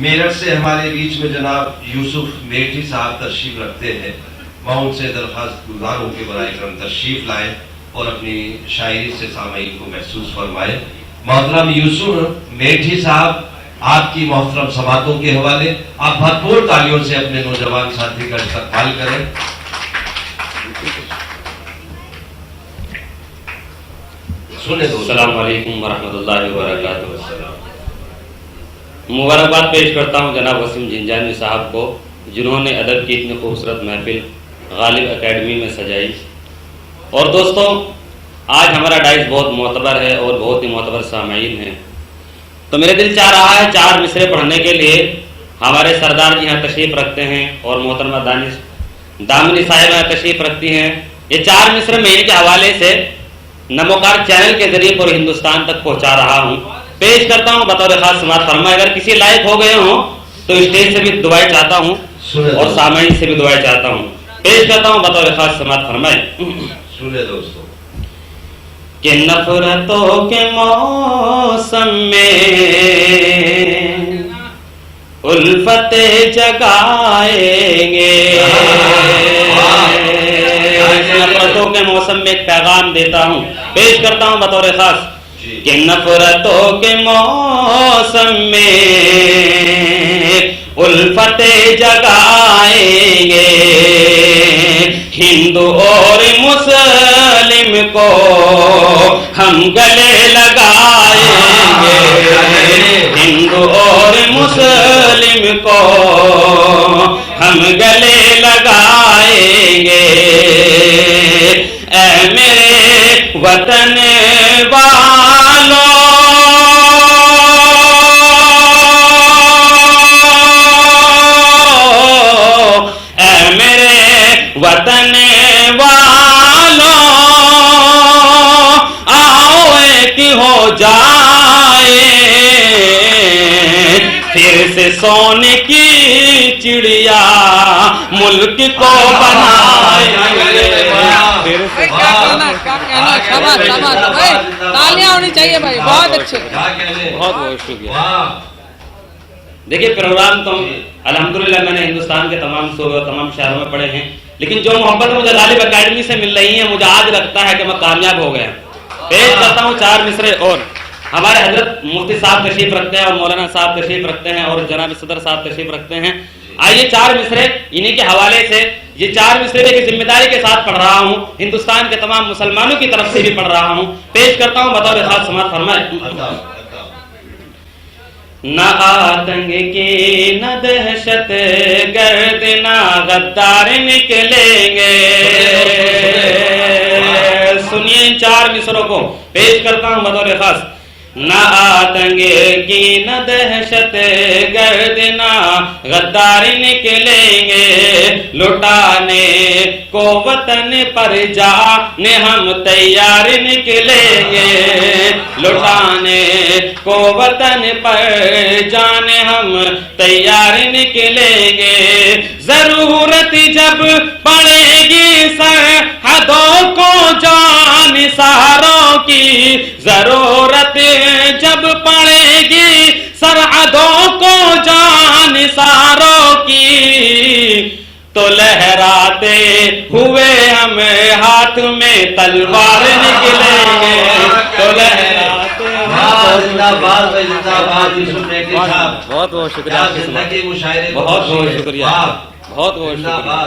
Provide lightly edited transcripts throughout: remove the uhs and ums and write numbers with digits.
मेरठ से हमारे बीच में जनाब यूसुफ मेठी साहब तशरीफ रखते हैं। मैं उनसे दरख्वास्त गुजार हूँ कि बराए करम तशरीफ लाए और अपनी शायरी से सामईन को महसूस फरमाए। मोहतरम यूसुफ मेठी साहब, आपकी मोहतरम समातों के हवाले आप भरपूर तालियों से अपने नौजवान साथी का इस्तकबाल करें। सुने दो। अस्सलाम वालेकुम वरहमतुल्लाहि वबरकातुहू। मुबारकबाद पेश करता हूँ जनाब वसीम झिंझानी साहब को, जिन्होंने अदब की इतनी खूबसूरत महफिल गालिब एकेडमी में सजाई। और दोस्तों, आज हमारा डाइस बहुत मोतबर है और बहुत ही मोतबर सामाईन है, तो मेरे दिल चाह रहा है 4 मिसरे पढ़ने के लिए। हमारे सरदार जी यहाँ तशरीफ रखते हैं और मोहतरमा दामनी साहिब यहाँ तशरीफ रखती हैं। ये 4 मिसरे मैं इनके हवाले से नमोकार चैनल के जरिए पूरे हिंदुस्तान तक पहुंचा रहा हूं। पेश करता हूं बतौर खास समात फरमा। अगर किसी लायक हो गए हो तो स्टेज से भी दुआएं चाहता हूं और सामाईन से भी दुआएं चाहता हूं। पेश करता हूं बतौर खास समात फरमाए। सुने दोस्तों। कि नफरतों के मौसम में उल्फते जगाएंगे। नफरतों के मौसम में एक पैगाम देता हूं, पेश करता हूं बतौर खास। कि नफरतों के मौसम में उल्फते जगाएंगे, हिंदू और मुस्लिम को हम गले लगाएंगे। हिंदू और मुस्लिम को हम गले लगाएंगे। ऐ मेरे वतन वालों, ऐ मेरे वतन वालों, आओ एक हो जाए, फिर से सोने की चिड़िया मुल्क को बनाएंगे। तालियां होनी चाहिए भाई, बहुत अच्छे, बहुत बहुत शुक्रिया। देखिए, प्रोग्राम तो अल्हम्दुलिल्लाह मैंने हिंदुस्तान के तमाम सूबे और तमाम शहरों में पढ़े हैं, लेकिन जो मोहब्बत मुझे गालिब एकेडमी से मिल रही है, मुझे आज लगता है कि मैं कामयाब हो गया। पेश करता हूँ 4 मिसरे। और हमारे हजरत मुफ्ती साहब तशरीफ रखते हैं और मौलाना साहब तशरीफ रखते हैं और जनाब सदर साहब तशरीफ रखते हैं। आइए 4 मिसरे इन्हीं के हवाले से, ये 4 मिसरे की जिम्मेदारी के साथ पढ़ रहा हूँ, हिंदुस्तान के तमाम मुसलमानों की तरफ से भी पढ़ रहा हूँ। पेश करता हूँ बतौर खास समात फरमाए। न आतंक की न दहशत गर्द न गद्दार निकलेंगे। सुनिए इन 4 मिसरों को, पेश करता हूँ बतौर खास। न आतंक की न दहशत गर्द न गद्दार निकलेंगे, लुटाने को वतन पर जाने हम तैयार निकलेंगे। लुटाने को वतन पर जाने हम तैयार निकलेंगे। जरूरत जब पड़ेगी सरहदों को जान सहारों की, जरूरत जब पड़ेगी सरहदों को जान सारों की, तो लहराते हुए हम हाथ में तलवार निकलेंगे। तो लहराते बहुत बहुत शुक्रिया, बहुत बहुत शुक्रिया, बहुत बहुत शुक्रिया।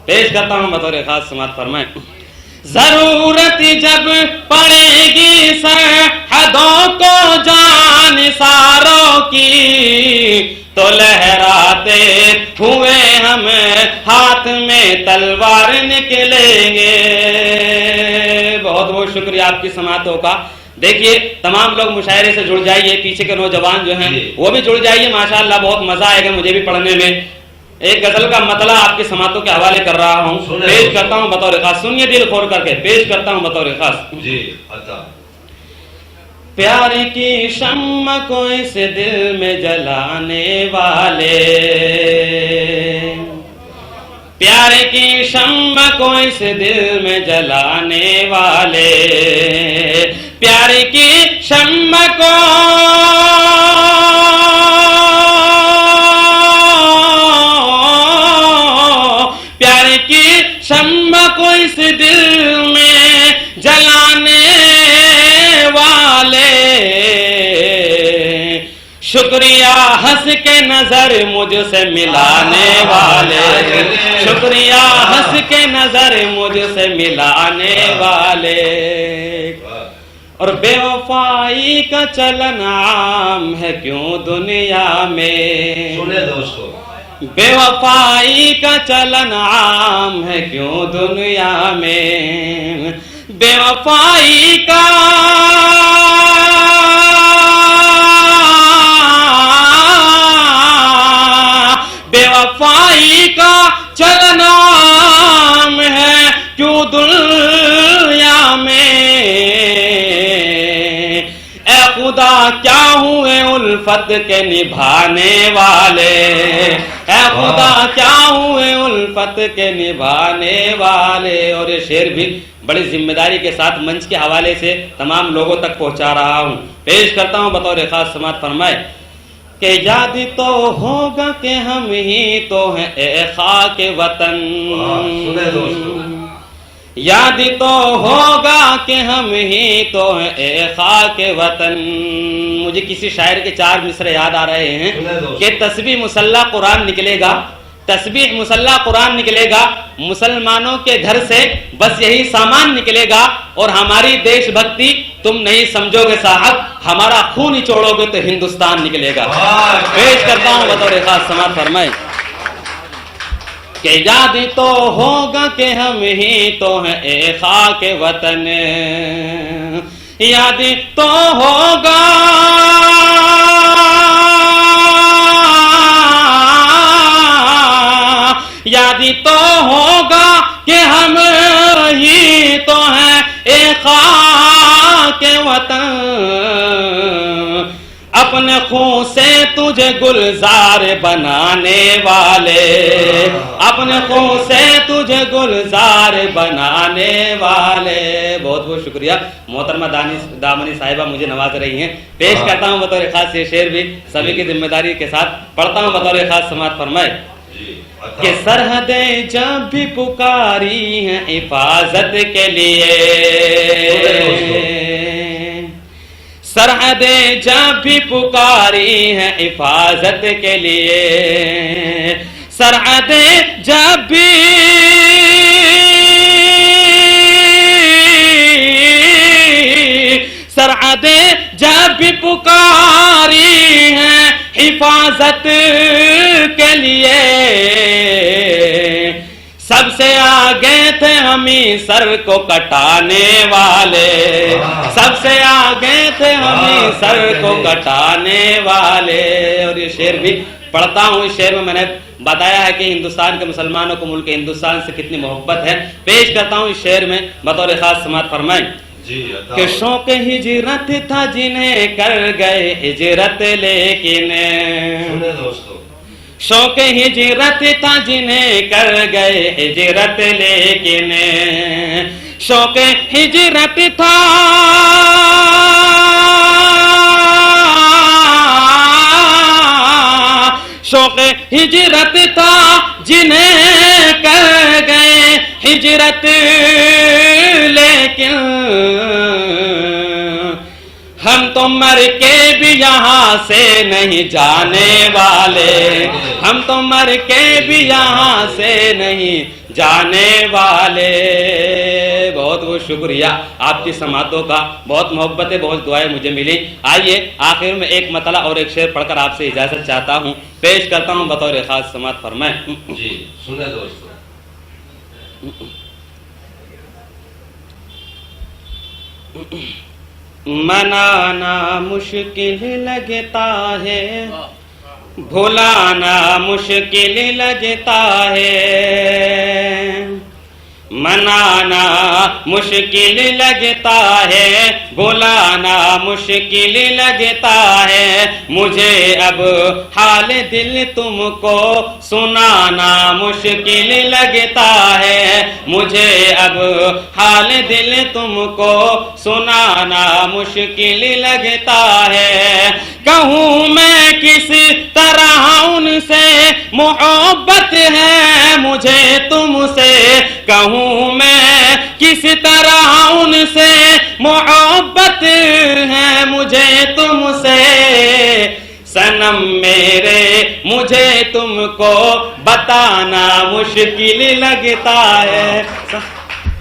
पेश करता हूँ बतौर खास समात फरमाए। जरूरत जब पड़ेगी सरहदों को जान सारों की, तो लहराते हुए हम हाथ में तलवार निकलेंगे। बहुत बहुत शुक्रिया आपकी समातों का। देखिए, तमाम लोग मुशायरे से जुड़ जाइए, पीछे के नौजवान जो हैं वो भी जुड़ जाइए। माशाअल्लाह बहुत मजा आएगा मुझे भी पढ़ने में। एक गजल का मतला आपके समातों के हवाले कर रहा हूँ, पेश करता हूँ बतौर खास। सुनिए दिल खोल करके, पेश करता हूँ बतौर खास। जी अच्छा। प्यार की शम्मा को इस दिल में जलाने वाले, प्यार की शम्मा को इस दिल में जलाने वाले, प्यार की शम्मा को शम्मा को इस दिल में जलाने वाले, शुक्रिया हंस के नजर मुझसे मिलाने वाले, शुक्रिया हंस के नजर मुझसे मिलाने वाले। और बेवफाई का चलन आम है क्यों दुनिया में, सुने दोस्तों, बेवफाई का चलन आम है क्यों दुनिया में, बेवफाई का बेवफाई का चलन आम है क्यों दुनिया में। ए खुदा क्या हुए उल्फत के निभाने वाले, ए खुदा क्या हुए उल्फत के निभाने वाले। और ये शेर भी बड़ी जिम्मेदारी के साथ मंच के हवाले से तमाम लोगों तक पहुंचा रहा हूं, पेश करता हूं बतौर खास समात फरमाए कि याद तो होगा कि हम ही तो हैं ए खाके वतन, सुने दोस्तों, याद तो होगा कि हम ही तो हैं ए खाके वतन। मुझे किसी शायर के 4 मिसरे याद आ रहे हैं कि तस्बीह मुसल्ला कुरान निकलेगा, तस्बीह मुसल्ला कुरान निकलेगा, मुसलमानों के घर से बस यही सामान निकलेगा और हमारी देशभक्ति तुम नहीं समझोगे साहब, हमारा खून निचोड़ोगे तो हिंदुस्तान निकलेगा। पेश करता हूं बतौर खास समात फरमाए कि याद तो होगा कि हम ही तो हैं ए खाके वतन, याद तो होगा याद तो होगा कि हम ही तो हैं ए खाके वतन, अपने खून से तुझे गुलजार बनाने वाले, अपने खून से तुझे गुलजार बनाने वाले। बहुत बहुत शुक्रिया। मोहतरमा दामनी साहिबा मुझे नवाज रही हैं, पेश करता हूँ बतौर खास ये शेर भी सभी की जिम्मेदारी के साथ पढ़ता हूँ बतौर खास समात फरमाए कि सरहदें जब भी पुकारी हैं हिफाजत के लिए, सरहदें जब भी पुकारी हैं हिफाजत के लिए, सरहदें जब भी सरहदें जब भी पुकारी हैं हिफाजत के लिए, सबसे आगे थे हम ही सर को कटाने वाले, सबसे आगे थे हम ही सर को कटाने वाले। और ये शेर भी पढ़ता हूँ। इस शेर में मैंने बताया है कि हिंदुस्तान के मुसलमानों को मुल्क हिंदुस्तान से कितनी मोहब्बत है। पेश करता हूँ इस शेर में बतौर खास समात फरमाएं कि शौक हिजरत था जिन्हें कर गए हिजरत, लेकिन शौक हिजरत था जिन्हें कर गए हिजरत, लेकिन शौक हिजरत था शौक हिजरत था जिन्हें कर गए हिजरत, लेकिन हम तो मर के भी यहाँ से नहीं जाने वाले, हम तो मर के भी यहाँ से नहीं जाने वाले। बहुत बहुत शुक्रिया आपकी समातों का, बहुत मोहब्बतें बहुत दुआएं मुझे मिली। आइए आखिर में एक मतला और एक शेर पढ़कर आपसे इजाजत चाहता हूँ, पेश करता हूँ बतौर खास समात फरमाएं। जी सुने दोस्तों, मनाना मुश्किल लगता है, भुलाना मुश्किल लगता है, मनाना मुश्किल लगता है, भुलाना मुश्किल लगता है, मुझे अब हाल दिल तुमको सुनाना मुश्किल लगता है, मुझे अब हाल दिल तुमको सुनाना मुश्किल लगता है। कहूँ मैं किस तरह उनसे मोहब्बत है मुझे तुमसे, कहूँ करूं मैं किस तरह उनसे मोहब्बत है मुझे तुमसे सनम मेरे मुझे तुमको बताना मुश्किल लगता है।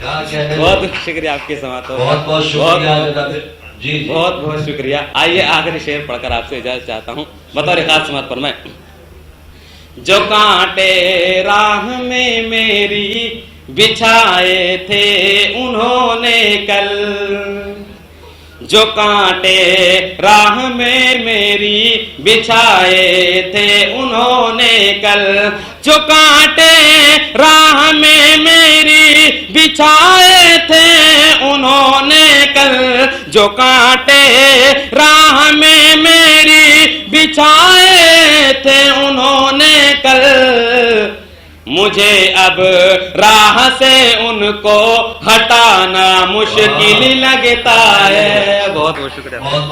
बहुत शुक्रिया आपके समात, बहुत बहुत शुक्रिया जनाब जी, बहुत बहुत शुक्रिया। आइए आखिरी शेर पढ़कर आपसे इजाजत चाहता हूँ बतौर खास समात पर मैं। जो कांटे राह में मेरी बिछाए थे उन्होंने कल, जो कांटे राह में मेरी बिछाए थे उन्होंने कल, जो कांटे राह में मेरी बिछाए थे उन्होंने कल, जो कांटे राह में मेरी बिछाए थे उन्होंने कल, मुझे अब राह से उनको हटाना मुश्किल लगता है। बहुत बहुत शुक्रिया।